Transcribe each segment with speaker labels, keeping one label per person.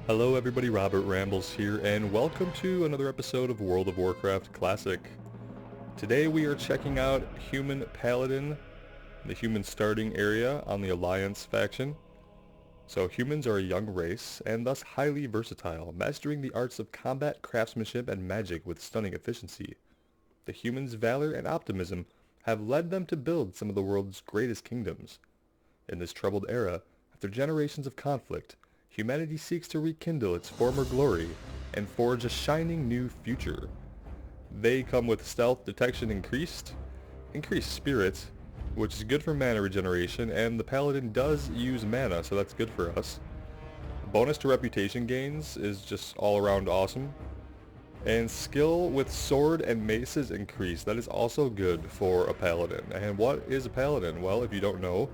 Speaker 1: Hello everybody, Robert Rambles here, and welcome to another episode of World of Warcraft Classic. Today we are checking out Human Paladin, the human starting area on the Alliance faction. So humans are a young race, and thus highly versatile, mastering the arts of combat, craftsmanship, and magic with stunning efficiency. The humans' valor and optimism have led them to build some of the world's greatest kingdoms. In this troubled era, after generations of conflict, humanity seeks to rekindle its former glory and forge a shining new future. They come with stealth detection increased spirit, which is good for mana regeneration, and the paladin does use mana, so that's good for us. Bonus to reputation gains is just all around awesome. And skill with sword and mace is increased. That is also good for a paladin. And what is a paladin? Well, if you don't know,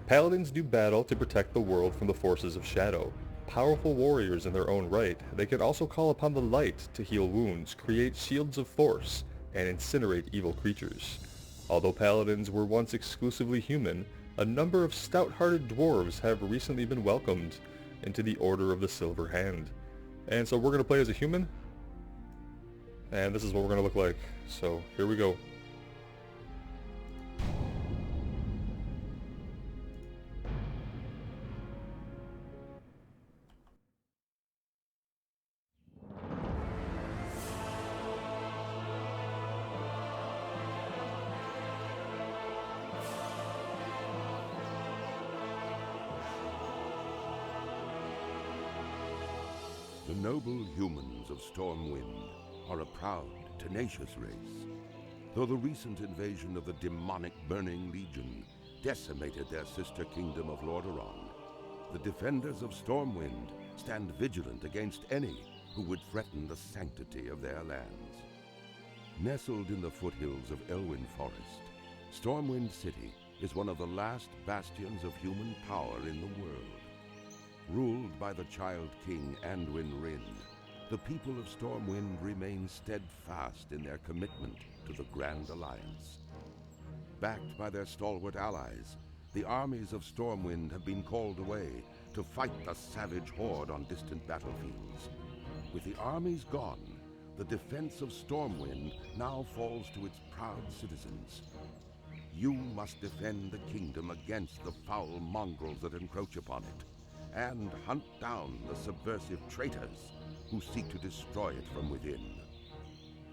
Speaker 1: paladins do battle to protect the world from the forces of shadow. Powerful warriors in their own right, they can also call upon the light to heal wounds, create shields of force, and incinerate evil creatures. Although paladins were once exclusively human, a number of stout-hearted dwarves have recently been welcomed into the Order of the Silver Hand. And so we're going to play as a human, and this is what we're going to look like. So here we go.
Speaker 2: The noble humans of Stormwind are a proud, tenacious race. Though the recent invasion of the demonic Burning Legion decimated their sister kingdom of Lordaeron, the defenders of Stormwind stand vigilant against any who would threaten the sanctity of their lands. Nestled in the foothills of Elwynn Forest, Stormwind City is one of the last bastions of human power in the world. Ruled by the Child King Anduin Wrynn, the people of Stormwind remain steadfast in their commitment to the Grand Alliance. Backed by their stalwart allies, the armies of Stormwind have been called away to fight the savage horde on distant battlefields. With the armies gone, the defense of Stormwind now falls to its proud citizens. You must defend the kingdom against the foul mongrels that encroach upon it, and hunt down the subversive traitors who seek to destroy it from within.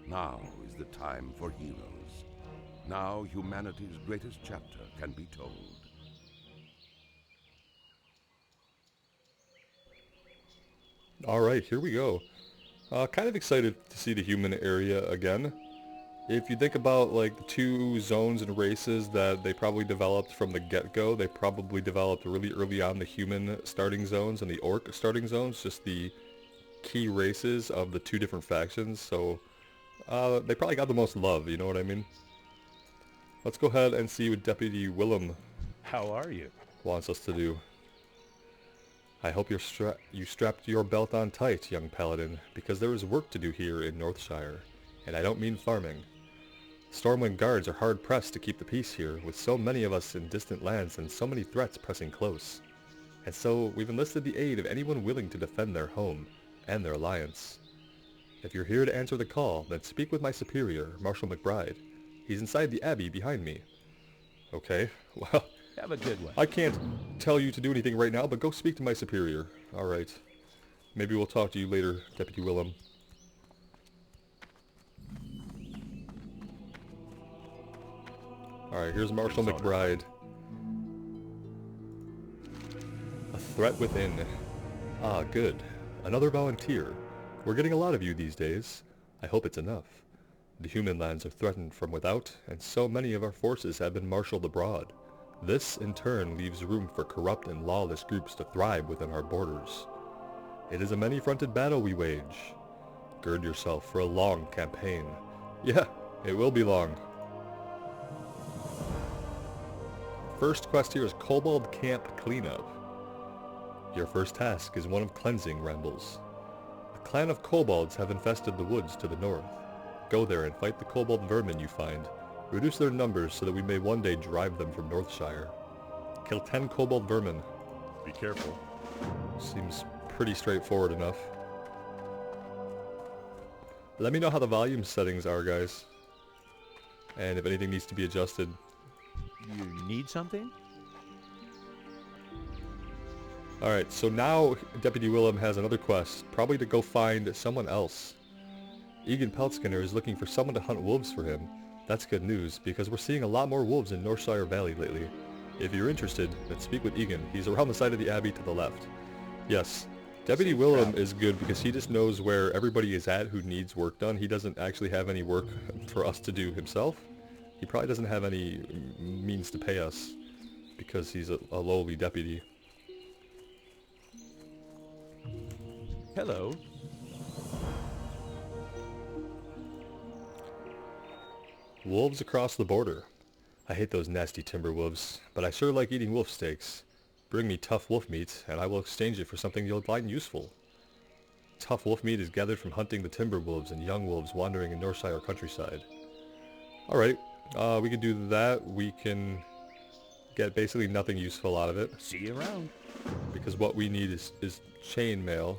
Speaker 2: Now is the time for heroes. Now humanity's greatest chapter can be told.
Speaker 1: Alright, here we go. Kind of excited to see the human area again. If you think about like the two zones and races that they probably developed from the get-go, they probably developed really early on the human starting zones and the orc starting zones, just the key races of the two different factions, so they probably got the most love, you know what I mean? Let's go ahead and see what Deputy Willem
Speaker 3: How are you?
Speaker 1: wants us to do. I hope you strapped your belt on tight, young paladin, because there is work to do here in Northshire, and I don't mean farming. Stormwind guards are hard-pressed to keep the peace here, with so many of us in distant lands and so many threats pressing close. And so, we've enlisted the aid of anyone willing to defend their home and their alliance. If you're here to answer the call, then speak with my superior, Marshal McBride. He's inside the Abbey behind me. Okay, well,
Speaker 3: Have a good one.
Speaker 1: I can't tell you to do anything right now, but go speak to my superior. Alright. Maybe we'll talk to you later, Deputy Willem. Alright, here's Marshal McBride. A threat within. Ah, good. Another volunteer. We're getting a lot of you these days. I hope it's enough. The human lands are threatened from without, and so many of our forces have been marshaled abroad. This, in turn, leaves room for corrupt and lawless groups to thrive within our borders. It is a many-fronted battle we wage. Gird yourself for a long campaign. Yeah, it will be long. First quest here is Kobold Camp Cleanup. Your first task is one of cleansing Rambles. A clan of kobolds have infested the woods to the north. Go there and fight the kobold vermin you find. Reduce their numbers so that we may one day drive them from Northshire. Kill 10 kobold vermin.
Speaker 3: Be careful.
Speaker 1: Seems pretty straightforward enough. Let me know how the volume settings are, guys. And if anything needs to be adjusted.
Speaker 3: You need something?
Speaker 1: Alright, so now Deputy Willem has another quest, probably to go find someone else. Egan Peltskinner is looking for someone to hunt wolves for him. That's good news, because we're seeing a lot more wolves in Northshire Valley lately. If you're interested, then speak with Egan. He's around the side of the Abbey to the left. Yes, Deputy Willem is good because he just knows where everybody is at who needs work done. He doesn't actually have any work for us to do himself. He probably doesn't have any means to pay us because he's a lowly deputy.
Speaker 3: Hello.
Speaker 1: Wolves across the border. I hate those nasty timber wolves, but I sure like eating wolf steaks. Bring me tough wolf meat, and I will exchange it for something you'll find useful. Tough wolf meat is gathered from hunting the timber wolves and young wolves wandering in Northshire countryside. Alright, we can do that. We can get basically nothing useful out of it.
Speaker 3: See you around.
Speaker 1: Because what we need is chainmail.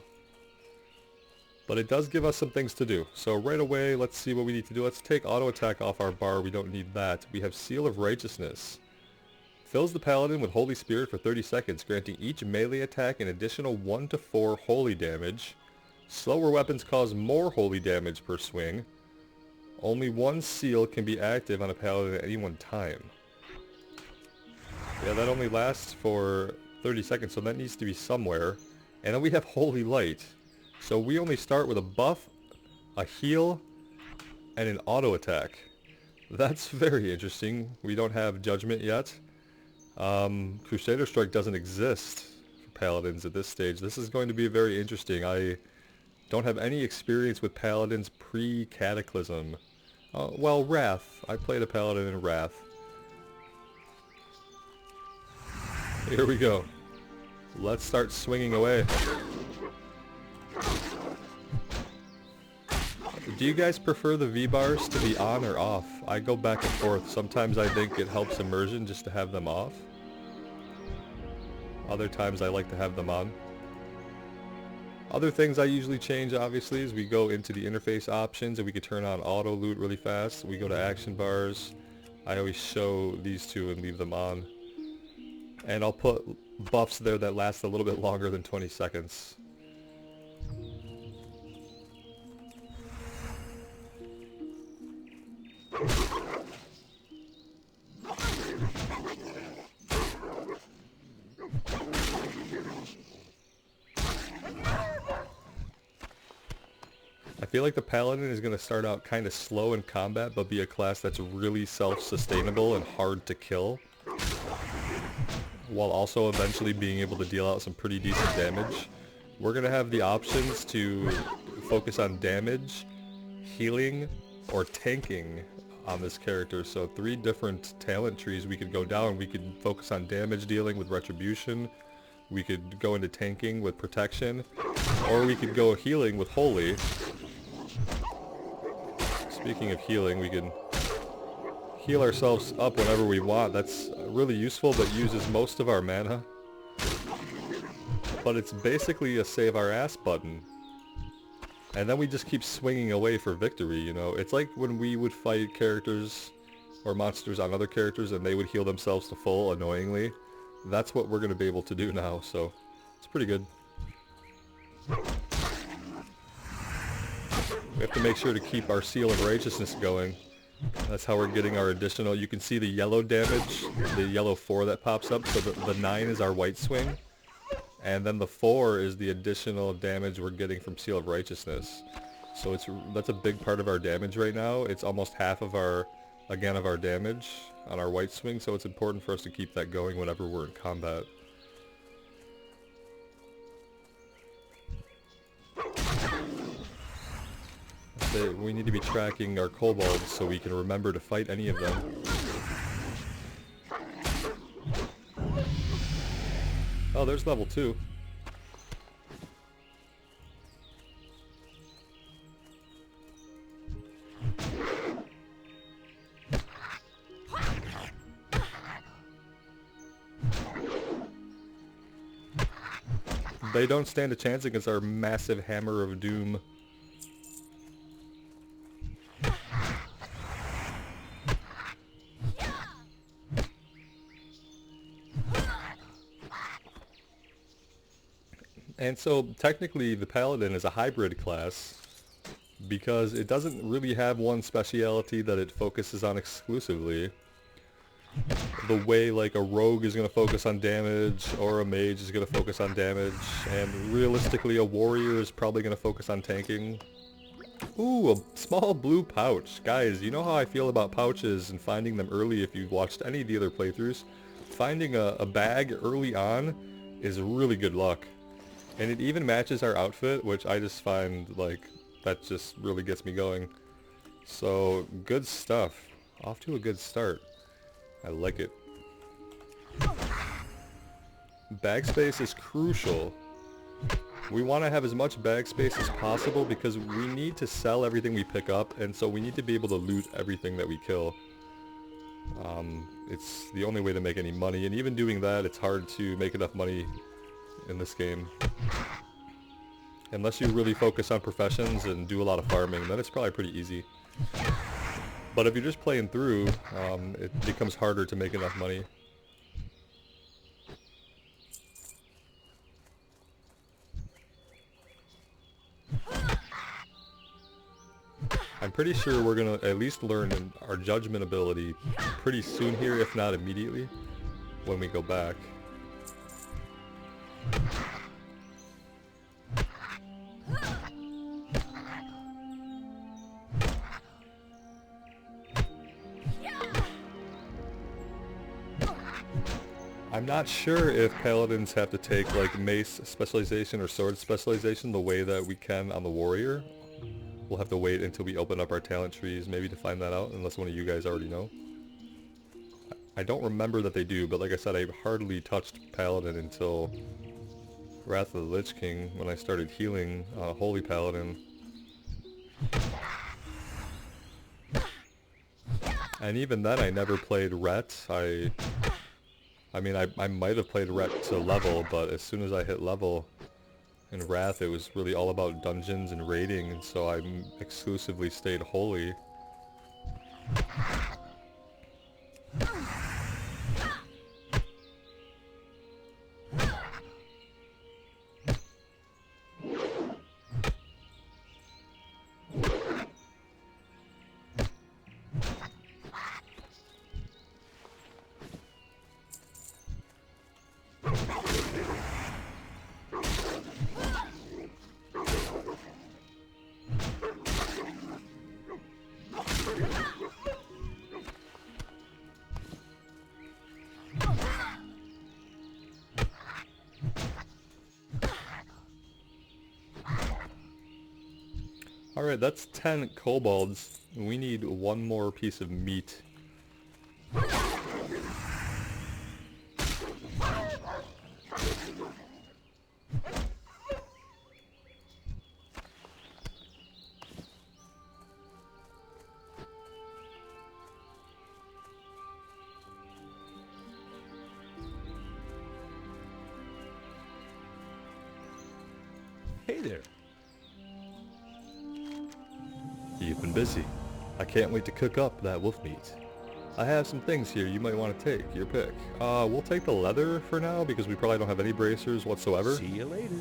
Speaker 1: But it does give us some things to do. So right away, let's see what we need to do. Let's take auto attack off our bar. We don't need that. We have Seal of Righteousness. Fills the Paladin with Holy Spirit for 30 seconds, granting each melee attack an additional 1 to 4 holy damage. Slower weapons cause more holy damage per swing. Only one seal can be active on a Paladin at any one time. Yeah, that only lasts for 30 seconds, so that needs to be somewhere. And then we have Holy Light. So we only start with a buff, a heal, and an auto attack. That's very interesting. We don't have Judgment yet. Crusader Strike doesn't exist for Paladins at this stage. This is going to be very interesting. I don't have any experience with Paladins pre-Cataclysm. Well, Wrath. I played a Paladin in Wrath. Here we go. Let's start swinging away. Do you guys prefer the V-bars to be on or off? I go back and forth. Sometimes I think it helps immersion just to have them off. Other times I like to have them on. Other things I usually change, obviously, is we go into the interface options and we can turn on auto loot really fast. We go to action bars. I always show these two and leave them on. And I'll put buffs there that last a little bit longer than 20 seconds. I feel like the Paladin is going to start out kind of slow in combat, but be a class that's really self-sustainable and hard to kill, while also eventually being able to deal out some pretty decent damage. We're going to have the options to focus on damage, healing, or tanking on this character. So 3 different talent trees we could go down. We could focus on damage dealing with Retribution, we could go into tanking with Protection, or we could go healing with Holy. Speaking of healing, we can heal ourselves up whenever we want. That's really useful, but uses most of our mana. But it's basically a save our ass button. And then we just keep swinging away for victory, you know. It's like when we would fight characters or monsters on other characters and they would heal themselves to full, annoyingly. That's what we're going to be able to do now, so it's pretty good. We have to make sure to keep our Seal of Righteousness going. That's how we're getting our additional... You can see the yellow damage, the yellow 4 that pops up. So the 9 is our white swing. And then the 4 is the additional damage we're getting from Seal of Righteousness. So that's a big part of our damage right now. It's almost half of our damage on our white swing. So it's important for us to keep that going whenever we're in combat. We need to be tracking our kobolds so we can remember to fight any of them. Oh, there's level 2. they don't stand a chance against our massive Hammer of Doom. And so technically the Paladin is a hybrid class because it doesn't really have one speciality that it focuses on exclusively. The way like a rogue is going to focus on damage or a mage is going to focus on damage, and realistically a warrior is probably going to focus on tanking. Ooh, a small blue pouch. Guys, you know how I feel about pouches and finding them early if you've watched any of the other playthroughs. Finding a bag early on is really good luck. And it even matches our outfit, which I just find, like, that just really gets me going. So, good stuff. Off to a good start. I like it. Bag space is crucial. We want to have as much bag space as possible because we need to sell everything we pick up, and so we need to be able to loot everything that we kill. It's the only way to make any money, and even doing that, it's hard to make enough money in this game. Unless you really focus on professions and do a lot of farming, then it's probably pretty easy. But if you're just playing through, it becomes harder to make enough money. I'm pretty sure we're going to at least learn our judgment ability pretty soon here, if not immediately, when we go back. I'm not sure if paladins have to take like mace specialization or sword specialization the way that we can on the warrior. We'll have to wait until we open up our talent trees maybe to find that out, unless one of you guys already know. I don't remember that they do, but like I said, I hardly touched paladin until Wrath of the Lich King when I started healing Holy Paladin. And even then I never played Ret. I mean, I might have played Ret to level, but as soon as I hit level in Wrath, it was really all about dungeons and raiding, and so I exclusively stayed Holy. Alright, that's 10 kobolds. We need one more piece of meat.
Speaker 3: Hey there.
Speaker 1: You've been busy. I can't wait to cook up that wolf meat. I have some things here you might want to take. Your pick. We'll take the leather for now because we probably don't have any bracers whatsoever.
Speaker 3: See you later.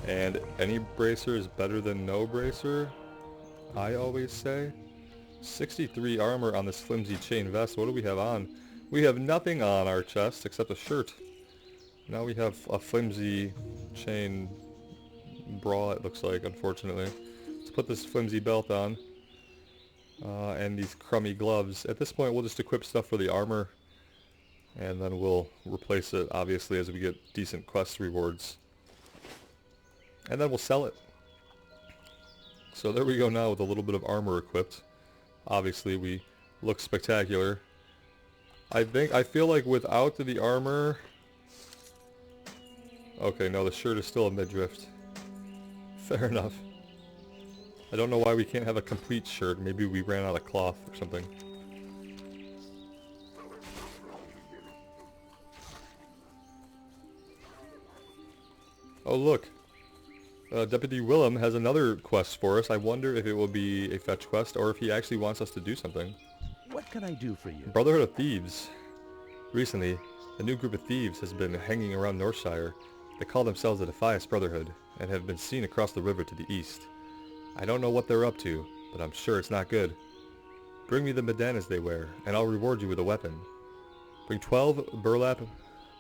Speaker 1: And any bracer is better than no bracer, I always say. 63 armor on this flimsy chain vest. What do we have on? We have nothing on our chest except a shirt. Now we have a flimsy chain bra, it looks like, unfortunately. Let's put this flimsy belt on. And these crummy gloves. At this point we'll just equip stuff for the armor, and then we'll replace it obviously as we get decent quest rewards. And then we'll sell it. So there we go now with a little bit of armor equipped. Obviously we look spectacular. I feel like without the armor... Okay, no, the shirt is still a midriff. Fair enough. I don't know why we can't have a complete shirt. Maybe we ran out of cloth or something. Oh look, Deputy Willem has another quest for us. I wonder if it will be a fetch quest or if he actually wants us to do something.
Speaker 3: What can I do for you?
Speaker 1: Brotherhood of Thieves. Recently, a new group of thieves has been hanging around Northshire. They call themselves the Defias Brotherhood and have been seen across the river to the east. I don't know what they're up to, but I'm sure it's not good. Bring me the bandanas they wear, and I'll reward you with a weapon. Bring 12 burlap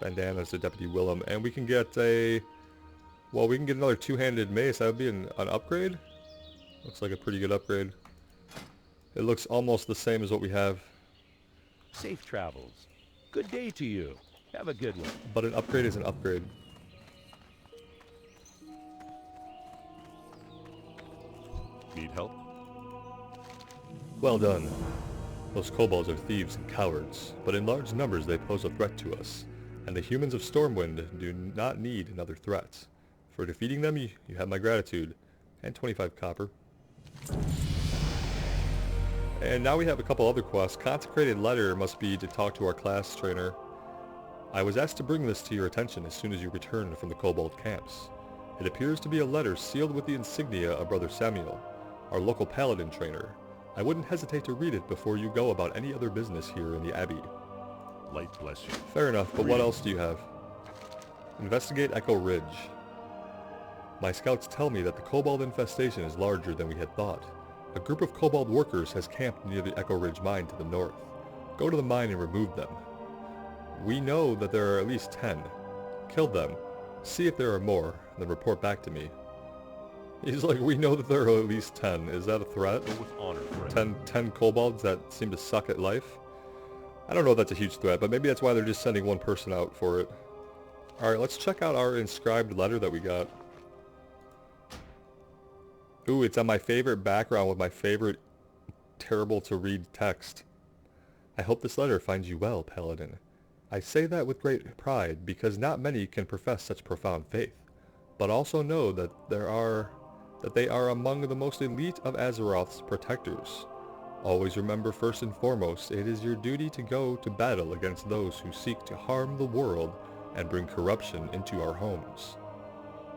Speaker 1: bandanas to Deputy Willem, and we can get a... Well, we can get another two-handed mace. That would be an upgrade? Looks like a pretty good upgrade. It looks almost the same as what we have.
Speaker 3: Safe travels. Good day to you. Have a good one.
Speaker 1: But an upgrade is an upgrade.
Speaker 4: Need help?
Speaker 1: Well done. Those kobolds are thieves and cowards, but in large numbers they pose a threat to us, and the humans of Stormwind do not need another threat. For defeating them, you have my gratitude, and 25 copper. And now we have a couple other quests. Consecrated Letter must be to talk to our class trainer. I was asked to bring this to your attention as soon as you returned from the kobold camps. It appears to be a letter sealed with the insignia of Brother Samuel, our local paladin trainer. I wouldn't hesitate to read it before you go about any other business here in the Abbey.
Speaker 4: Light bless you.
Speaker 1: Fair enough, but what else do you have? Investigate Echo Ridge. My scouts tell me that the kobold infestation is larger than we had thought. A group of kobold workers has camped near the Echo Ridge mine to the north. Go to the mine and remove them. We know that there are at least 10. Kill them. See if there are more, then report back to me. He's like, we know that there are at least 10. Is that a threat?
Speaker 4: Go with honor, friend.
Speaker 1: 10 kobolds that seem to suck at life? I don't know if that's a huge threat, but maybe that's why they're just sending one person out for it. Alright, let's check out our inscribed letter that we got. Ooh, it's on my favorite background with my favorite terrible to read text. I hope this letter finds you well, Paladin. I say that with great pride because not many can profess such profound faith, but also know that they are among the most elite of Azeroth's protectors. Always remember first and foremost, it is your duty to go to battle against those who seek to harm the world and bring corruption into our homes.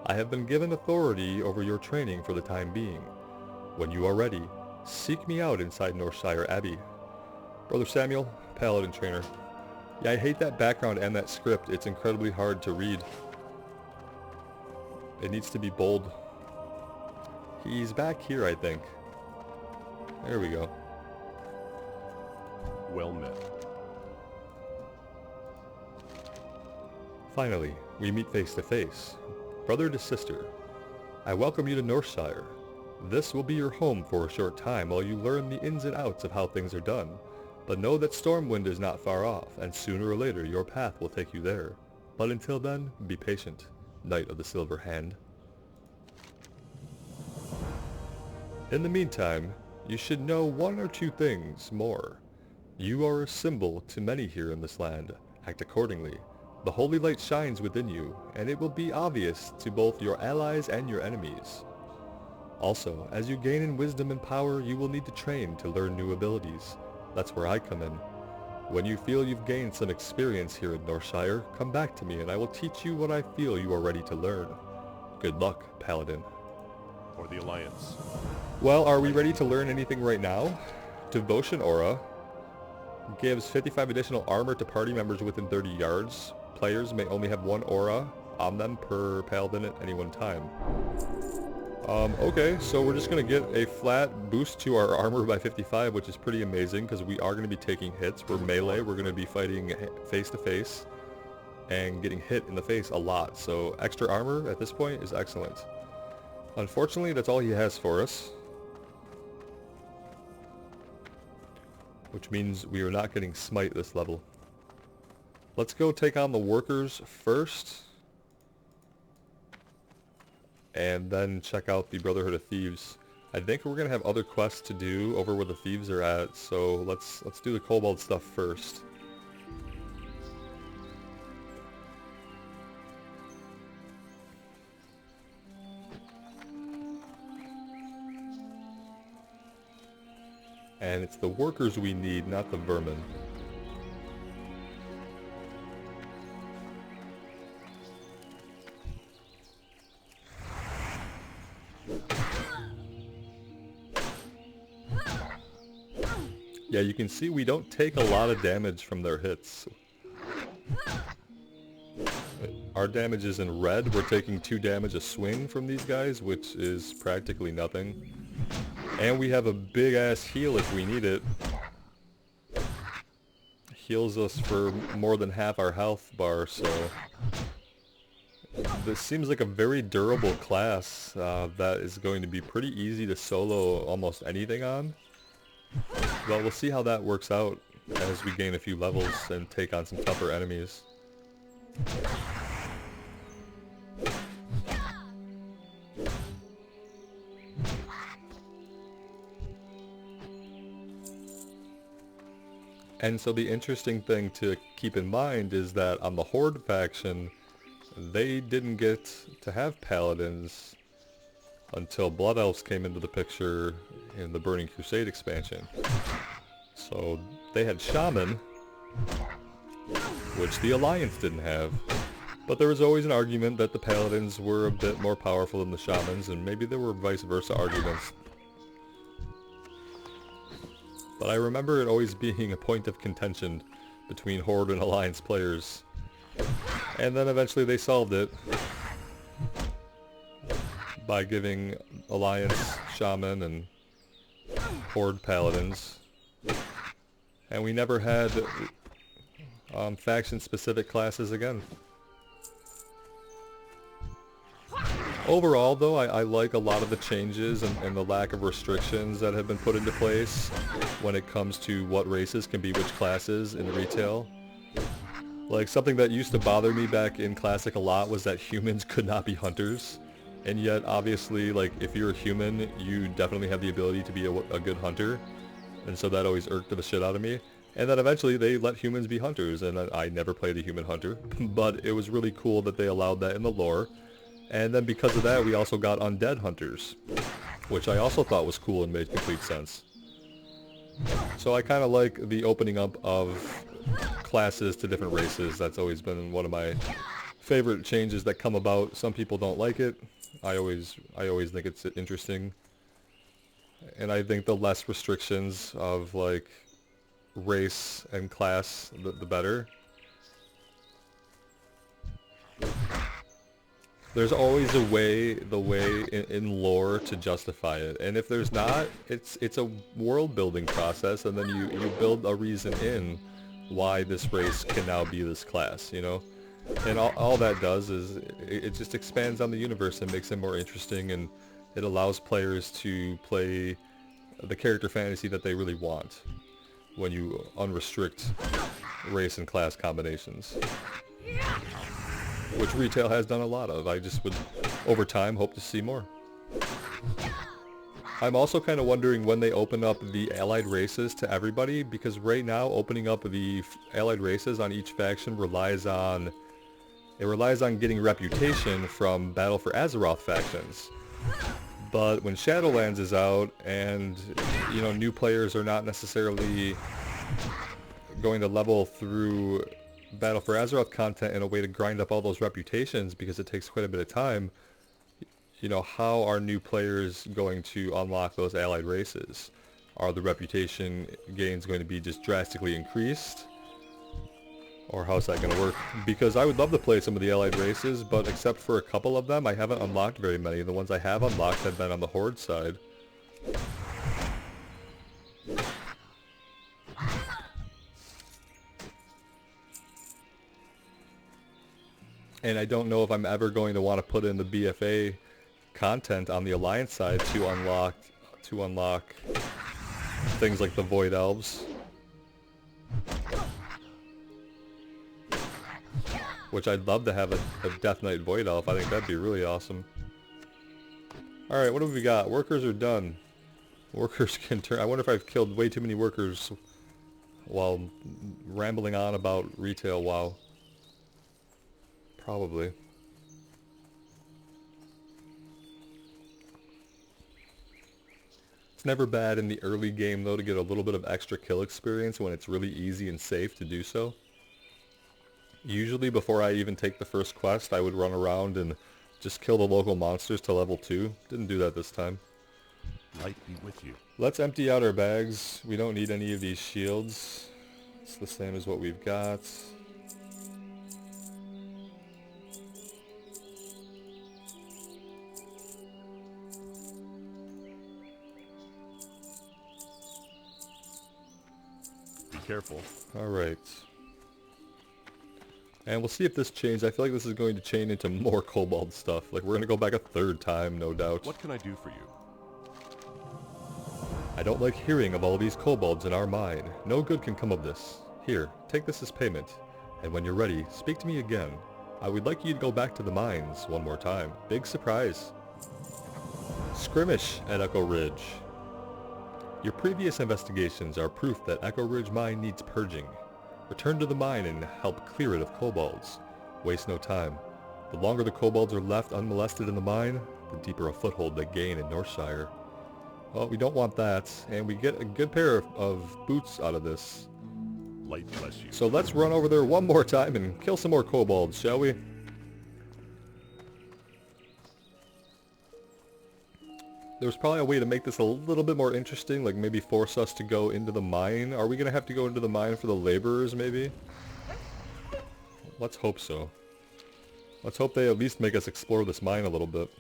Speaker 1: I have been given authority over your training for the time being. When you are ready, seek me out inside Northshire Abbey. Brother Samuel, Paladin Trainer. Yeah, I hate that background and that script. It's incredibly hard to read. It needs to be bold. He's back here, I think. There we go.
Speaker 4: Well met.
Speaker 1: Finally, we meet face to face. Brother to sister. I welcome you to Northshire. This will be your home for a short time while you learn the ins and outs of how things are done. But know that Stormwind is not far off, and sooner or later your path will take you there. But until then, be patient, Knight of the Silver Hand. In the meantime, you should know one or two things more. You are a symbol to many here in this land. Act accordingly. The holy light shines within you, and it will be obvious to both your allies and your enemies. Also, as you gain in wisdom and power, you will need to train to learn new abilities. That's where I come in. When you feel you've gained some experience here in Northshire, come back to me and I will teach you what I feel you are ready to learn. Good luck, Paladin.
Speaker 4: For the Alliance.
Speaker 1: Well, are we ready to learn anything right now? Devotion Aura gives 55 additional armor to party members within 30 yards. Players may only have one aura on them per paladin at any one time. Okay, so we're just going to get a flat boost to our armor by 55, which is pretty amazing because we are going to be taking hits. We're melee, we're going to be fighting face to face and getting hit in the face a lot. So extra armor at this point is excellent. Unfortunately, that's all he has for us. Which means we are not getting smite this level. Let's go take on the workers first. And then check out the Brotherhood of Thieves. I think we're going to have other quests to do over where the thieves are at. So let's do the kobold stuff first. And it's the workers we need, not the vermin. Yeah, you can see we don't take a lot of damage from their hits. Our damage is in red. We're taking 2 damage a swing from these guys, which is practically nothing. And we have a big ass heal if we need it. Heals us for more than half our health bar, so... This seems like a very durable class that is going to be pretty easy to solo almost anything on. Well, we'll see how that works out as we gain a few levels and take on some tougher enemies. And so the interesting thing to keep in mind is that on the Horde faction, they didn't get to have paladins until Blood Elves came into the picture in the Burning Crusade expansion. So they had Shaman, which the Alliance didn't have. But there was always an argument that the paladins were a bit more powerful than the shamans, and maybe there were vice versa arguments. But I remember it always being a point of contention between Horde and Alliance players. And then eventually they solved it by giving Alliance Shaman and Horde Paladins. And we never had faction-specific classes again. Overall, though, I like a lot of the changes and the lack of restrictions that have been put into place when it comes to what races can be which classes in retail. Like, something that used to bother me back in Classic a lot was that humans could not be hunters. And yet, obviously, like, if you're a human, you definitely have the ability to be a good hunter. And so that always irked the shit out of me. And then eventually they let humans be hunters, and I never played a human hunter. But it was really cool that they allowed that in the lore. And then because of that, we also got undead hunters, which I also thought was cool and made complete sense. So I kind of like the opening up of classes to different races. That's always been one of my favorite changes that come about. Some people don't like it. I always think it's interesting. And I think the less restrictions of like race and class, the better. There's always a way, in lore to justify it, and if there's not, it's a world building process, and then you build a reason in why this race can now be this class, you know? And all that does is it just expands on the universe and makes it more interesting, and it allows players to play the character fantasy that they really want when you unrestrict race and class combinations. Which retail has done a lot of. I just would, over time, hope to see more. I'm also kind of wondering when they open up the allied races to everybody, because right now opening up the allied races on each faction relies on getting reputation from Battle for Azeroth factions. But when Shadowlands is out and, you know, new players are not necessarily going to level through Battle for Azeroth content in a way to grind up all those reputations, because it takes quite a bit of time, you know, how are new players going to unlock those allied races? Are the reputation gains going to be just drastically increased? Or how's that going to work? Because I would love to play some of the allied races, but except for a couple of them, I haven't unlocked very many. The ones I have unlocked have been on the Horde side. And I don't know if I'm ever going to want to put in the BFA content on the Alliance side to unlock things like the Void Elves. Which I'd love to have a Death Knight Void Elf. I think that'd be really awesome. Alright, what have we got? Workers are done. Workers can turn... I wonder if I've killed way too many workers while rambling on about retail WoW. Probably. It's never bad in the early game, though, to get a little bit of extra kill experience when it's really easy and safe to do so. Usually before I even take the first quest, I would run around and just kill the local monsters to level 2. Didn't do that this time.
Speaker 4: Light be with you.
Speaker 1: Let's empty out our bags. We don't need any of these shields. It's the same as what we've got.
Speaker 4: Be careful.
Speaker 1: Alright. And we'll see if this changes. I feel like this is going to chain into more kobold stuff. Like, we're going to go back a third time, no doubt.
Speaker 4: What can I do for you?
Speaker 1: I don't like hearing of all these kobolds in our mine. No good can come of this. Here, take this as payment. And when you're ready, speak to me again. I would like you to go back to the mines one more time. Big surprise. Skirmish at Echo Ridge. Your previous investigations are proof that Echo Ridge mine needs purging. Return to the mine and help clear it of kobolds. Waste no time. The longer the kobolds are left unmolested in the mine, the deeper a foothold they gain in Northshire. Well, we don't want that, and we get a good pair of boots out of this.
Speaker 4: Light bless you.
Speaker 1: So let's run over there one more time and kill some more kobolds, shall we? There's probably a way to make this a little bit more interesting, like maybe force us to go into the mine. Are we going to have to go into the mine for the laborers, maybe? Let's hope so. Let's hope they at least make us explore this mine a little bit.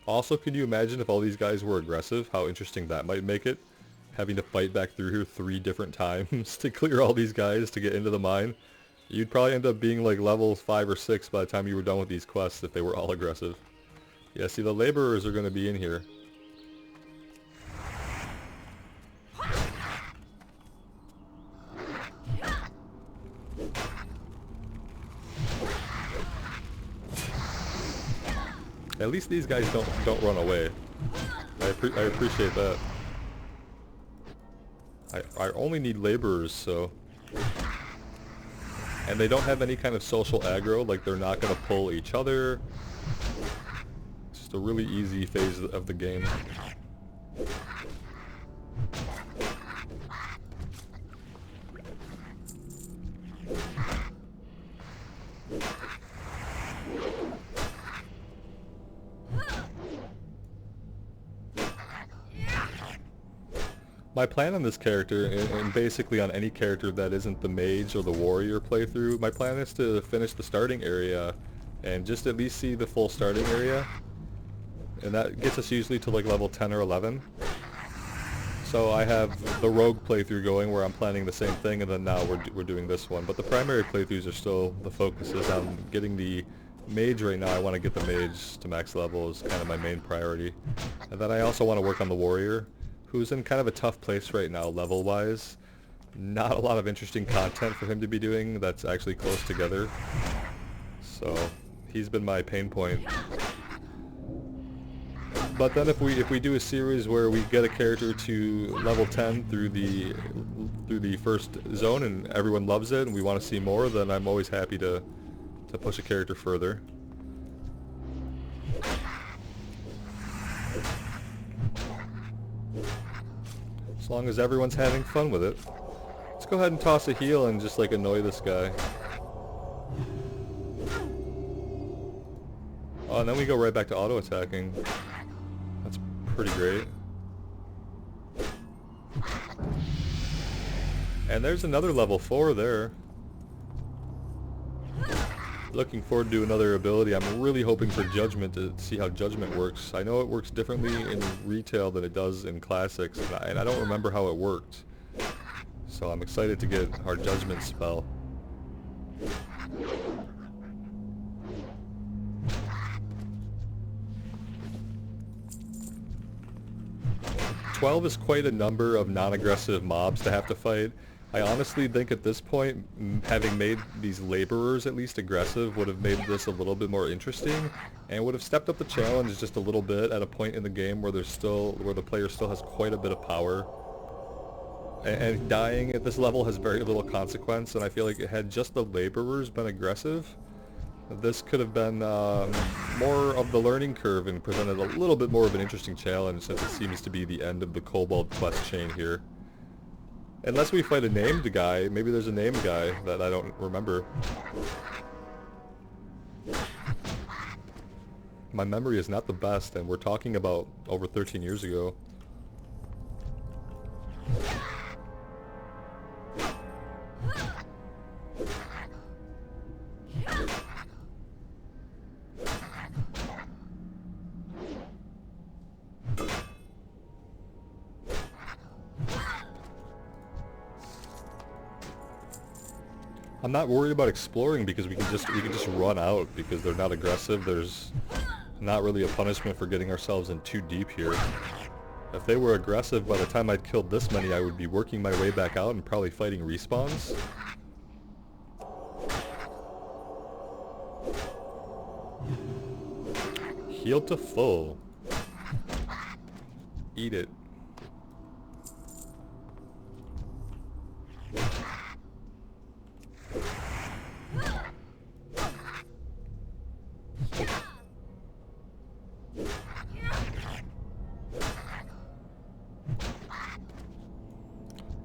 Speaker 1: Also, could you imagine if all these guys were aggressive, how interesting that might make it? Having to fight back through here 3 different times to clear all these guys to get into the mine. You'd probably end up being like level 5 or 6 by the time you were done with these quests if they were all aggressive. Yeah, see, the laborers are going to be in here. At least these guys don't run away. I appreciate that. I only need laborers, so... And they don't have any kind of social aggro, like they're not going to pull each other. It's just a really easy phase of the game. My plan on this character, and basically on any character that isn't the mage or the warrior playthrough, my plan is to finish the starting area and just at least see the full starting area. And that gets us usually to like level 10 or 11. So I have the rogue playthrough going where I'm planning the same thing, and then now we're doing this one. But the primary playthroughs are still, the focus is on getting the mage right now. I want to get the mage to max level is kind of my main priority. And then I also want to work on the warrior, who's in kind of a tough place right now level-wise. Not a lot of interesting content for him to be doing that's actually close together. So he's been my pain point. But then if we do a series where we get a character to level 10 through the first zone and everyone loves it and we want to see more, then I'm always happy to push a character further. As long as everyone's having fun with it. Let's go ahead and toss a heal and just like annoy this guy. Oh, and then we go right back to auto attacking. That's pretty great. And there's another level 4 there. Looking forward to another ability. I'm really hoping for Judgment to see how Judgment works. I know it works differently in retail than it does in Classics, and I don't remember how it worked. So I'm excited to get our Judgment spell. $12 is quite a number of non-aggressive mobs to have to fight. I honestly think at this point, having made these laborers at least aggressive would have made this a little bit more interesting, and would have stepped up the challenge just a little bit at a point in the game where the player still has quite a bit of power. And dying at this level has very little consequence, and I feel like had just the laborers been aggressive, this could have been more of the learning curve and presented a little bit more of an interesting challenge, since it seems to be the end of the kobold quest chain here. Unless we fight a named guy. Maybe there's a named guy that I don't remember. My memory is not the best, and we're talking about over 13 years ago. I'm not worried about exploring because we can just run out because they're not aggressive. There's not really a punishment for getting ourselves in too deep here. If they were aggressive, by the time I'd killed this many, I would be working my way back out and probably fighting respawns. Heal to full. Eat it.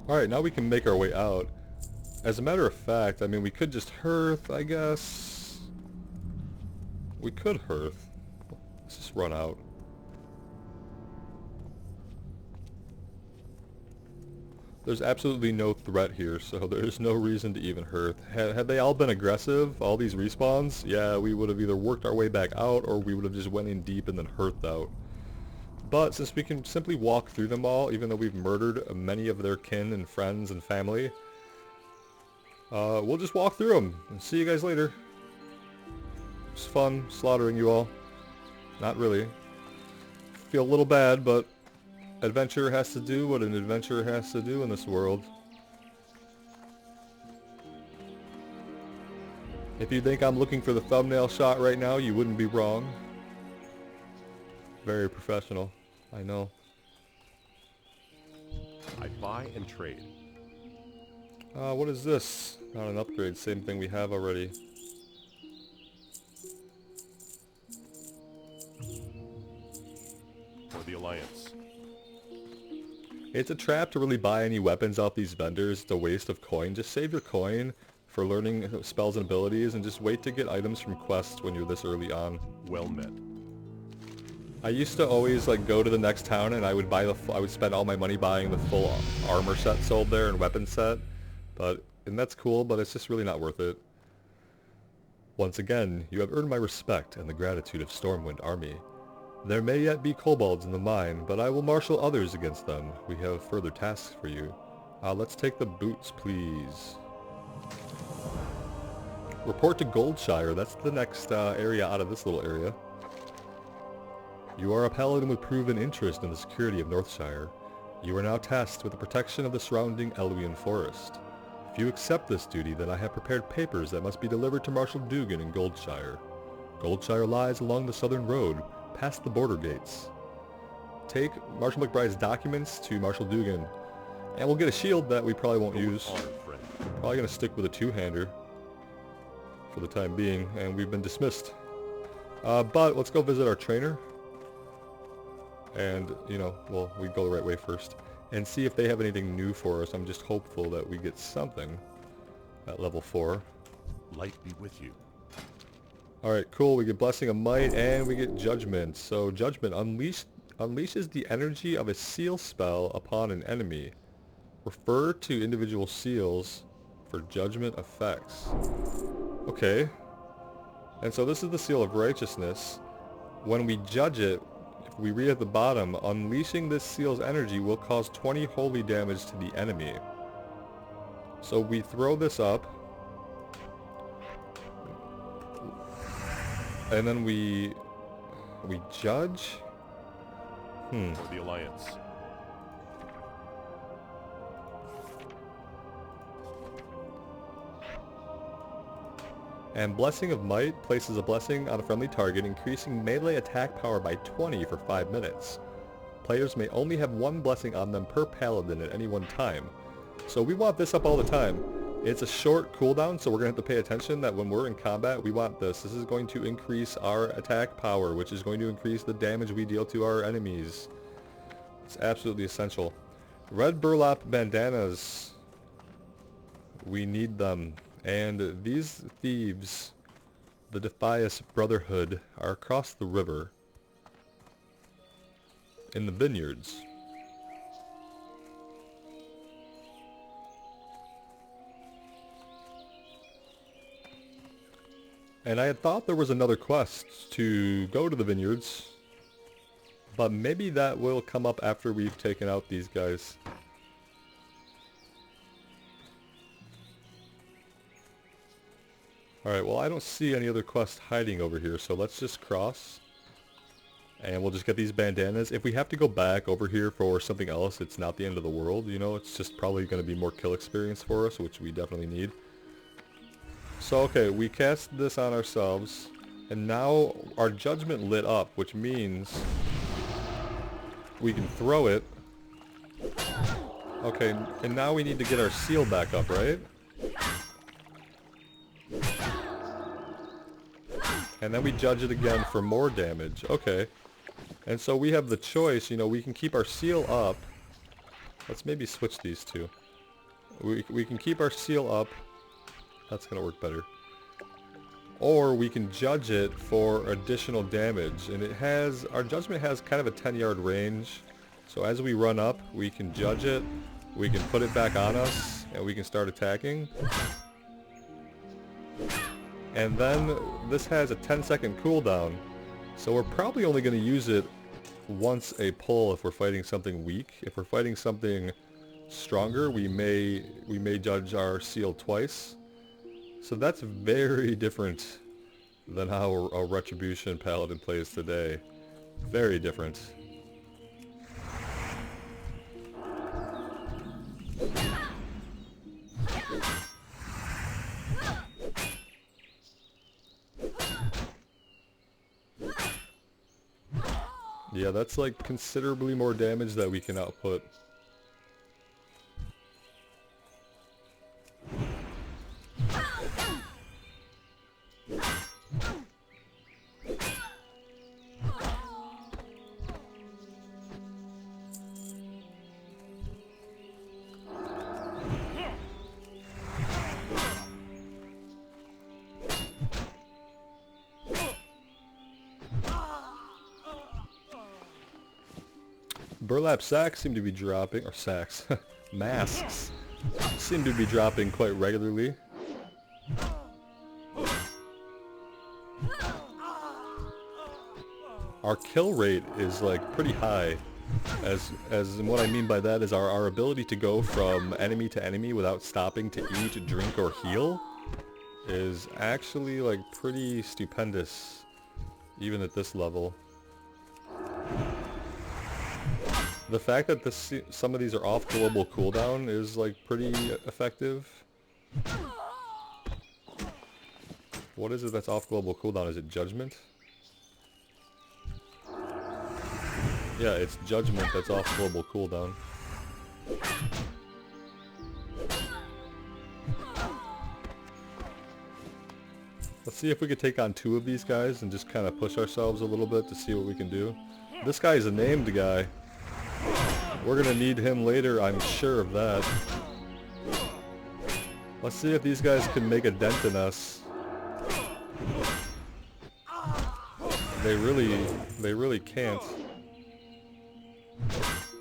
Speaker 1: Alright, now we can make our way out. As a matter of fact, I mean, we could just hearth, I guess. We could hearth. Let's just run out. There's absolutely no threat here, so there's no reason to even hearth. Had they all been aggressive, all these respawns, yeah, we would have either worked our way back out or we would have just went in deep and then hearthed out. But since we can simply walk through them all, even though we've murdered many of their kin and friends and family, we'll just walk through them and see you guys later. It's fun slaughtering you all. Not really. Feel a little bad, but adventure has to do what an adventurer has to do in this world. If you think I'm looking for the thumbnail shot right now, you wouldn't be wrong. Very professional, I know.
Speaker 4: I buy and trade.
Speaker 1: What is this? Not an upgrade, same thing we have already.
Speaker 4: For the Alliance.
Speaker 1: It's a trap to really buy any weapons off these vendors. It's a waste of coin. Just save your coin for learning spells and abilities and just wait to get items from quests when you're this early on.
Speaker 4: Well met.
Speaker 1: I used to always like go to the next town and I would buy I would spend all my money buying the full armor set sold there and weapon set. And that's cool, but it's just really not worth it. Once again, you have earned my respect and the gratitude of Stormwind Army. There may yet be kobolds in the mine, but I will marshal others against them. We have further tasks for you. Let's take the boots, please. Report to Goldshire. That's the next area out of this little area. You are a paladin with proven interest in the security of Northshire. You are now tasked with the protection of the surrounding Elwynn forest. If you accept this duty, then I have prepared papers that must be delivered to Marshal Dugan in Goldshire. Goldshire lies along the southern road, past the border gates. Take Marshal McBride's documents to Marshal Dugan, and we'll get a shield that we probably won't use. Probably going to stick with a two-hander for the time being, and we've been dismissed. But let's go visit our trainer. And, you know, well, we go the right way first. And see if they have anything new for us. I'm just hopeful that we get something at level 4.
Speaker 4: Light be with you.
Speaker 1: Alright, cool. We get Blessing of Might and we get Judgment. So, Judgment unleashes the energy of a seal spell upon an enemy. Refer to individual seals for Judgment effects. Okay. And so this is the Seal of Righteousness. When we judge it, if we read at the bottom, unleashing this seal's energy will cause 20 holy damage to the enemy. So we throw this up. And then we judge?
Speaker 4: For the Alliance.
Speaker 1: And Blessing of Might places a blessing on a friendly target, increasing melee attack power by 20 for 5 minutes. Players may only have one blessing on them per paladin at any one time. So we want this up all the time. It's a short cooldown, so we're going to have to pay attention that when we're in combat, we want this. This is going to increase our attack power, which is going to increase the damage we deal to our enemies. It's absolutely essential. Red burlap bandanas. We need them. And these thieves The Defias Brotherhood are across the river in the vineyards. And I had thought there was another quest to go to the vineyards, but maybe that will come up after we've taken out these guys. Alright, well I don't see any other quests hiding over here, so let's just cross. And we'll just get these bandanas. If we have to go back over here for something else, it's not the end of the world, you know? It's just probably going to be more kill experience for us, which we definitely need. So, okay, we cast this on ourselves, and now our judgment lit up, which means we can throw it. Okay, and now we need to get our seal back up, right? And then we judge it again for more damage. Okay. And so we have the choice, you know, we can keep our seal up. Let's maybe switch these two. We can keep our seal up. That's going to work better. Or we can judge it for additional damage. And it has, our judgment has kind of a 10-yard range. So as we run up, we can judge it. We can put it back on us. And we can start attacking. And then this has a 10-second cooldown. So we're probably only going to use it once a pull if we're fighting something weak. If we're fighting something stronger, we may judge our seal twice. So that's very different than how a Retribution Paladin plays today. Very different. Yeah, that's like considerably more damage that we can output. Burlap sacks seem to be dropping, or sacks, masks seem to be dropping quite regularly. Our kill rate is like pretty high, as and what I mean by that is our ability to go from enemy to enemy without stopping to eat, drink, or heal is actually like pretty stupendous, even at this level. The fact that some of these are off global cooldown is like pretty effective. What is it that's off global cooldown? Is it Judgment? Yeah, it's Judgment that's off global cooldown. Let's see if we could take on 2 of these guys and just kind of push ourselves a little bit to see what we can do. This guy is a named guy. We're gonna need him later, I'm sure of that. Let's see if these guys can make a dent in us. They really can't.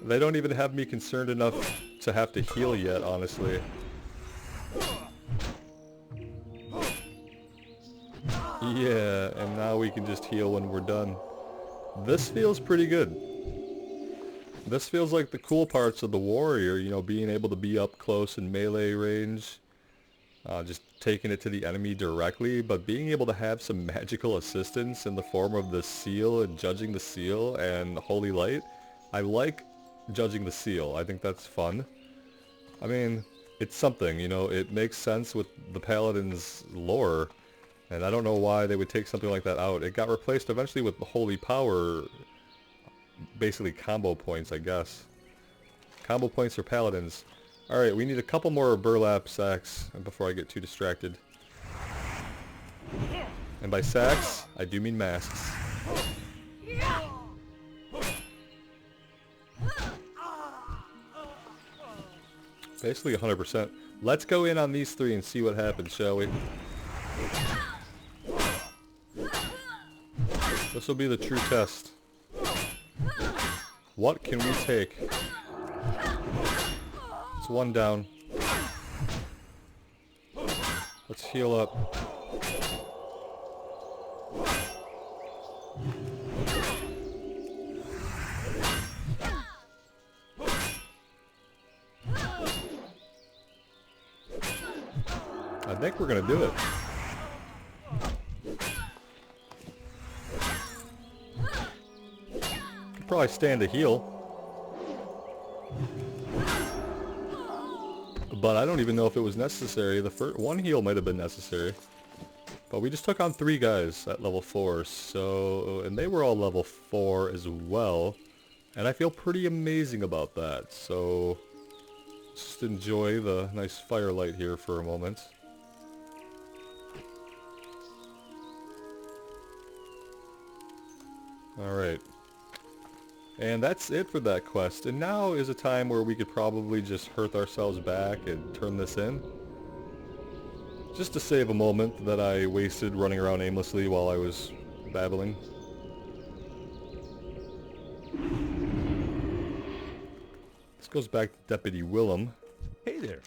Speaker 1: They don't even have me concerned enough to have to heal yet, honestly. Yeah, and now we can just heal when we're done. This feels pretty good. This feels like the cool parts of the warrior, you know, being able to be up close in melee range, just taking it to the enemy directly, but being able to have some magical assistance in the form of the seal and judging the seal and holy light. I like judging the seal. I think that's fun. I mean, it's something, you know, it makes sense with the Paladin's lore, and I don't know why they would take something like that out. It got replaced eventually with the holy power, basically combo points, I guess. Combo points for paladins. Alright, we need a couple more burlap sacks before I get too distracted. And by sacks, I do mean masks. Basically 100%. Let's go in on these 3 and see what happens, shall we? This will be the true test. What can we take? It's one down. Let's heal up. I think we're gonna do it. Could probably stand a heal. But I don't even know if it was necessary. The first one heal might have been necessary. But we just took on 3 guys at level 4, so... and they were all level 4 as well. And I feel pretty amazing about that, so... just enjoy the nice firelight here for a moment. Alright. And that's it for that quest. And now is a time where we could probably just hearth ourselves back and turn this in. Just to save a moment that I wasted running around aimlessly while I was babbling. This goes back to Deputy Willem.
Speaker 3: Hey there.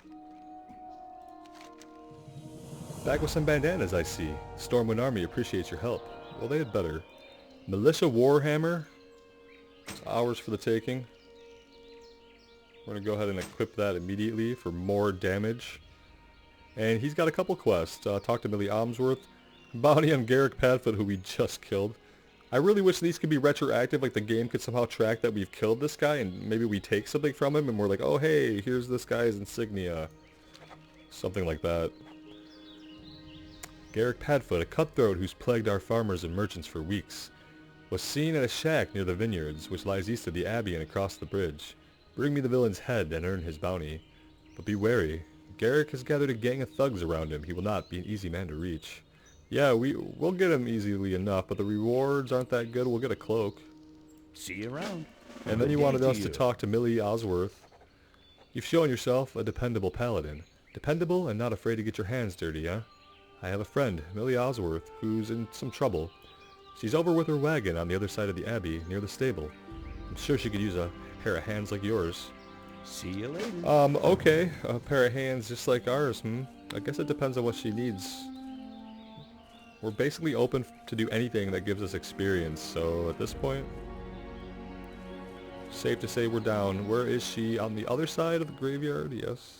Speaker 1: Back with some bandanas, I see. Stormwind Army appreciates your help. Well, they had better. Militia Warhammer. It's ours for the taking. We're going to go ahead and equip that immediately for more damage. And he's got a couple quests. Talk to Millie Almsworth. Bounty on Garrick Padfoot, who we just killed. I really wish these could be retroactive, like the game could somehow track that we've killed this guy and maybe we take something from him and we're like, oh hey, here's this guy's insignia. Something like that. Garrick Padfoot, a cutthroat who's plagued our farmers and merchants for weeks, was seen at a shack near the vineyards, which lies east of the Abbey and across the bridge. Bring me the villain's head and earn his bounty. But be wary. Garrick has gathered a gang of thugs around him. He will not be an easy man to reach. Yeah, we'll get him easily enough, but the rewards aren't that good. We'll get a cloak.
Speaker 3: See you around.
Speaker 1: And then you wanted us to talk to Millie Osworth. You've shown yourself a dependable paladin. Dependable and not afraid to get your hands dirty, huh? I have a friend, Millie Osworth, who's in some trouble. She's over with her wagon on the other side of the Abbey, near the stable. I'm sure she could use a pair of hands like yours.
Speaker 3: See you later.
Speaker 1: Okay. A pair of hands just like ours, I guess it depends on what she needs. We're basically open to do anything that gives us experience, so at this point, safe to say we're down. Where is she? On the other side of the graveyard? Yes.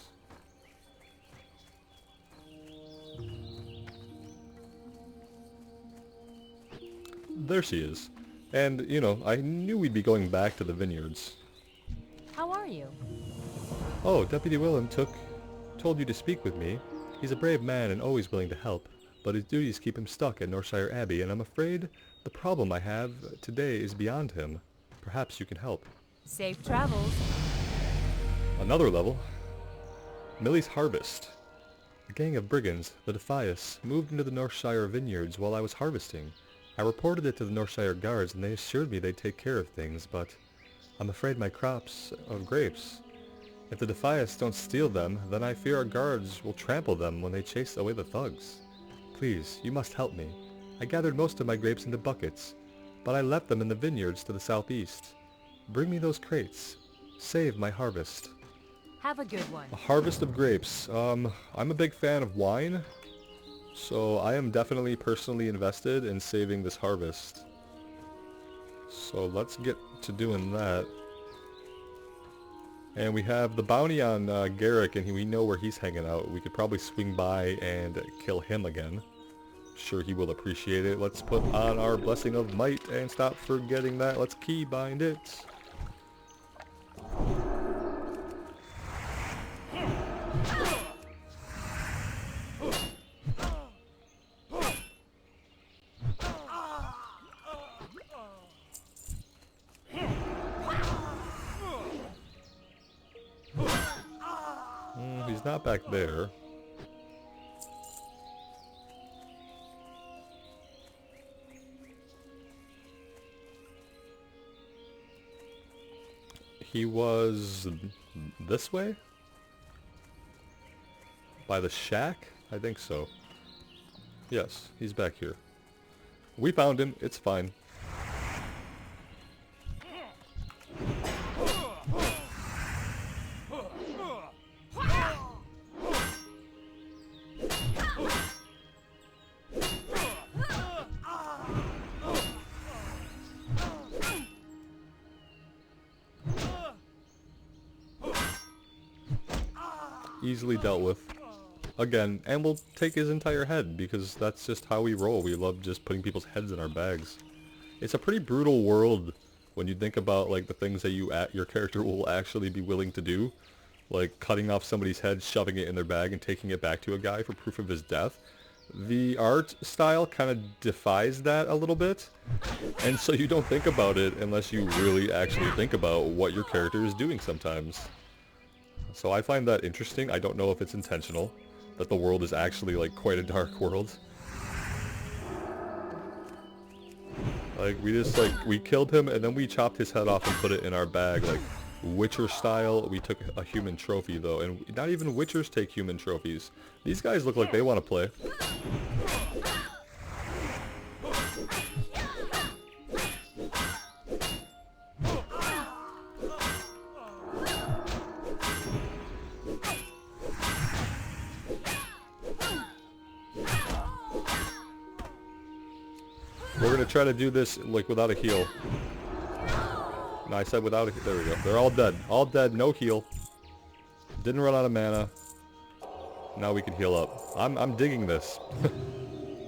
Speaker 1: There she is. And, you know, I knew we'd be going back to the vineyards.
Speaker 5: How are you?
Speaker 1: Oh, Deputy Willem told you to speak with me. He's a brave man and always willing to help, but his duties keep him stuck at Northshire Abbey, and I'm afraid the problem I have today is beyond him. Perhaps you can help.
Speaker 5: Safe travels.
Speaker 1: Another level. Millie's Harvest. A gang of brigands, the Defias, moved into the Northshire vineyards while I was harvesting. I reported it to the Northshire guards, and they assured me they'd take care of things, but I'm afraid my crops of grapes. If the Defias don't steal them, then I fear our guards will trample them when they chase away the thugs. Please, you must help me. I gathered most of my grapes into buckets, but I left them in the vineyards to the southeast. Bring me those crates. Save my harvest.
Speaker 5: Have a good one.
Speaker 1: A harvest of grapes. I'm a big fan of wine, so I am definitely personally invested in saving this harvest. So let's get to doing that. And we have the bounty on Garrick, and we know where he's hanging out. We could probably swing by and kill him again. Sure, he will appreciate it. Let's put on our Blessing of Might and stop forgetting that. Let's keybind it. He's not back there. He was this way? By the shack? I think so. Yes, he's back here. We found him. It's fine. Easily dealt with. Again, and we'll take his entire head, because that's just how we roll. We love just putting people's heads in our bags. It's a pretty brutal world when you think about, like, the things that your character will actually be willing to do. Like, cutting off somebody's head, shoving it in their bag, and taking it back to a guy for proof of his death. The art style kind of defies that a little bit, and so you don't think about it unless you really actually think about what your character is doing sometimes. So I find that interesting. I don't know if it's intentional, that the world is actually, like, quite a dark world. Like, we killed him, and then we chopped his head off and put it in our bag, like, Witcher style. We took a human trophy, though, and not even Witchers take human trophies. These guys look like they want to play. We're gonna try to do this, like, without a heal. No, I said without a... There we go. They're all dead. All dead, no heal. Didn't run out of mana. Now we can heal up. I'm digging this.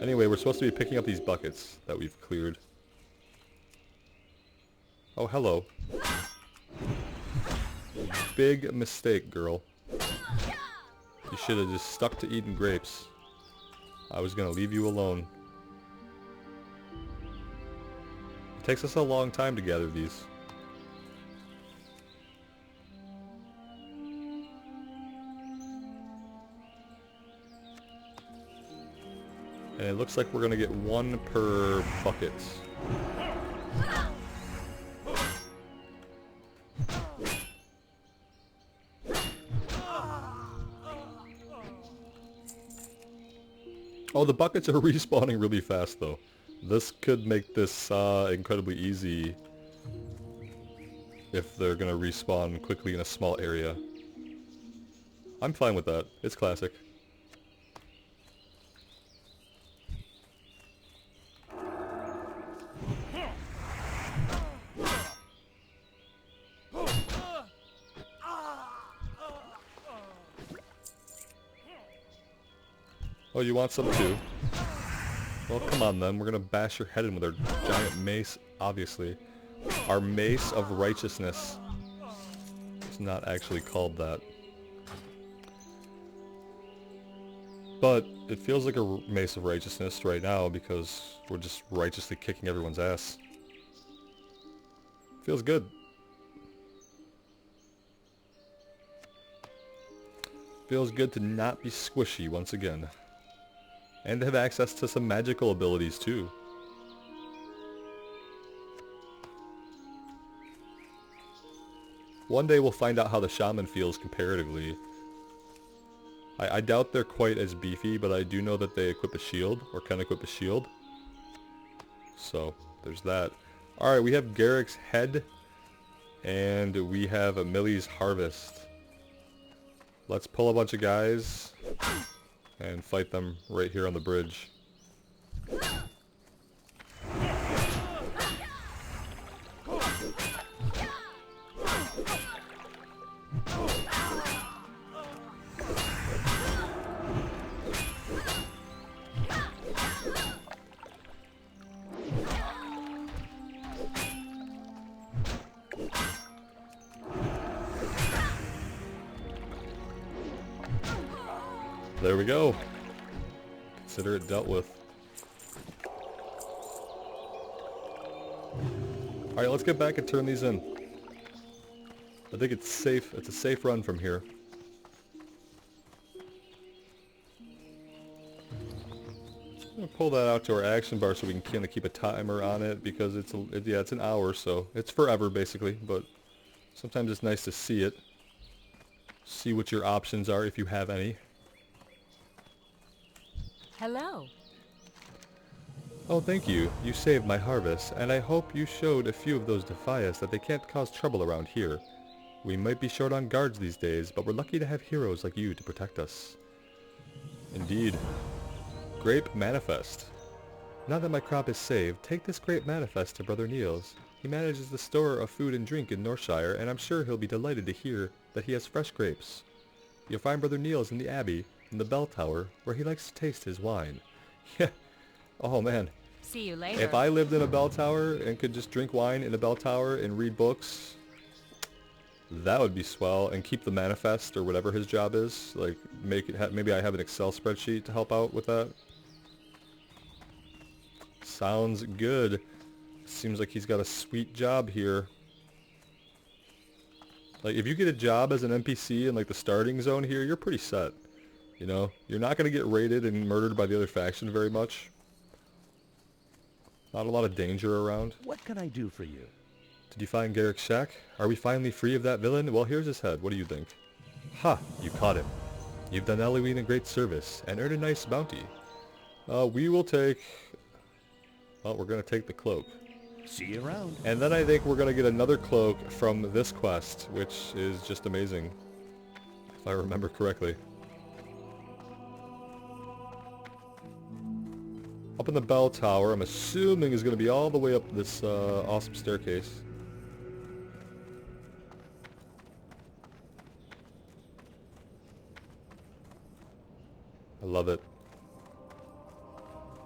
Speaker 1: Anyway, we're supposed to be picking up these buckets that we've cleared. Oh, hello. Big mistake, girl. You should have just stuck to eating grapes. I was gonna leave you alone. It takes us a long time to gather these. And it looks like we're gonna get one per bucket. Oh, the buckets are respawning really fast, though. This could make this incredibly easy if they're gonna respawn quickly in a small area. I'm fine with that. It's classic. Oh, you want some too? Well, come on then. We're gonna bash your head in with our giant mace, obviously. Our mace of righteousness. It's not actually called that. But it feels like a mace of righteousness right now because we're just righteously kicking everyone's ass. Feels good. Feels good to not be squishy once again. And to have access to some magical abilities too. One day we'll find out how the shaman feels comparatively. I doubt they're quite as beefy, but I do know that they equip a shield, or can equip a shield. So, there's that. Alright, we have Garrick's head, and we have Millie's harvest. Let's pull a bunch of guys and fight them right here on the bridge. There we go. Consider it dealt with. Alright, let's get back and turn these in. I think it's safe. It's a safe run from here. I'm gonna pull that out to our action bar so we can kind of keep a timer on it because it's an hour, so it's forever basically. But sometimes it's nice to see it. See what your options are if you have any.
Speaker 5: Hello.
Speaker 1: Oh, thank you. You saved my harvest, and I hope you showed a few of those defy us that they can't cause trouble around here. We might be short on guards these days, but we're lucky to have heroes like you to protect us. Indeed. Grape Manifest. Now that my crop is saved, take this Grape Manifest to Brother Niels. He manages the store of food and drink in Northshire, and I'm sure he'll be delighted to hear that he has fresh grapes. You'll find Brother Neil's in the Abbey, in the bell tower, where he likes to taste his wine. Yeah. Oh man.
Speaker 5: See you later.
Speaker 1: If I lived in a bell tower and could just drink wine in a bell tower and read books, that would be swell. And keep the manifest or whatever his job is. Like, make it. Maybe I have an Excel spreadsheet to help out with that. Sounds good. Seems like he's got a sweet job here. Like, if you get a job as an NPC in, like, the starting zone here, you're pretty set. You know? You're not going to get raided and murdered by the other faction very much. Not a lot of danger around.
Speaker 3: What can I do for you?
Speaker 1: Did you find Garrick's shack? Are we finally free of that villain? Well, here's his head. What do you think? Ha! You caught him. You've done Elwynn a great service and earned a nice bounty. We will take... Well, we're going to take the cloak.
Speaker 3: See you around.
Speaker 1: And then I think we're going to get another cloak from this quest, which is just amazing. If I remember correctly. Up in the bell tower, I'm assuming is going to be all the way up this awesome staircase. I love it.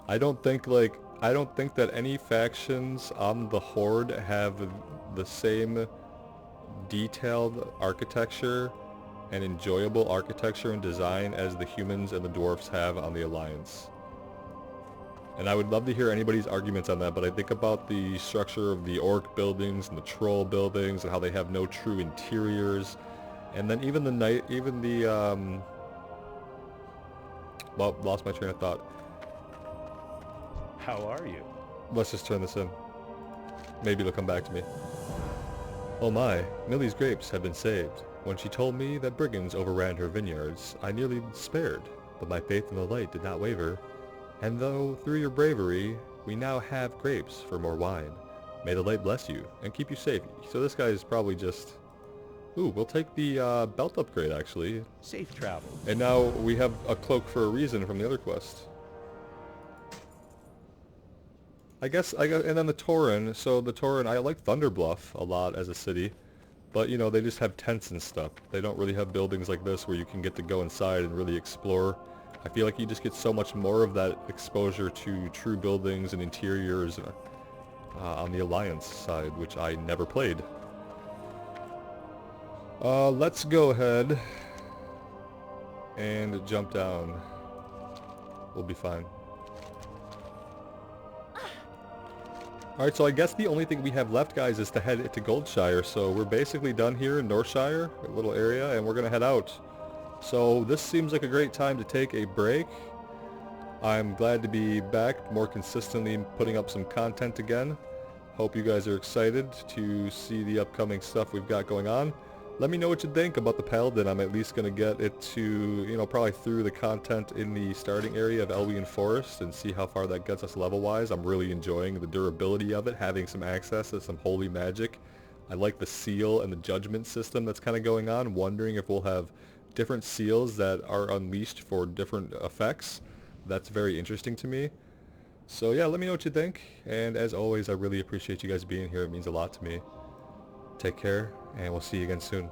Speaker 1: I don't think that any factions on the Horde have the same detailed architecture and enjoyable architecture and design as the humans and the dwarfs have on the Alliance. And I would love to hear anybody's arguments on that, but I think about the structure of the orc buildings and the troll buildings and how they have no true interiors. And then even well, lost my train of thought.
Speaker 3: How are you?
Speaker 1: Let's just turn this in. Maybe it'll come back to me. Oh my, Millie's grapes have been saved. When she told me that brigands overran her vineyards, I nearly despaired, but my faith in the light did not waver. And though, through your bravery, we now have grapes for more wine. May the light bless you, and keep you safe. So this guy is probably just... Ooh, we'll take the belt upgrade, actually.
Speaker 3: Safe travels.
Speaker 1: And now we have a cloak for a reason from the other quest. I guess, and then the Tauren. So the Tauren, I like Thunderbluff a lot as a city. But, you know, they just have tents and stuff. They don't really have buildings like this where you can get to go inside and really explore. I feel like you just get so much more of that exposure to true buildings and interiors on the Alliance side, which I never played. Let's go ahead and jump down. We'll be fine. Alright, so I guess the only thing we have left, guys, is to head to Goldshire. So we're basically done here in Northshire, a little area, and we're going to head out. So this seems like a great time to take a break. I'm glad to be back, more consistently putting up some content again. Hope you guys are excited to see the upcoming stuff we've got going on. Let me know what you think about the Paladin. I'm at least going to get it to, you know, probably through the content in the starting area of Elwynn Forest and see how far that gets us level-wise. I'm really enjoying the durability of it, having some access to some holy magic. I like the seal and the judgment system that's kind of going on, wondering if we'll have different seals that are unleashed for different effects. That's very interesting to me. So yeah, let me know what you think. And as always, I really appreciate you guys being here. It means a lot to me. Take care, and we'll see you again soon.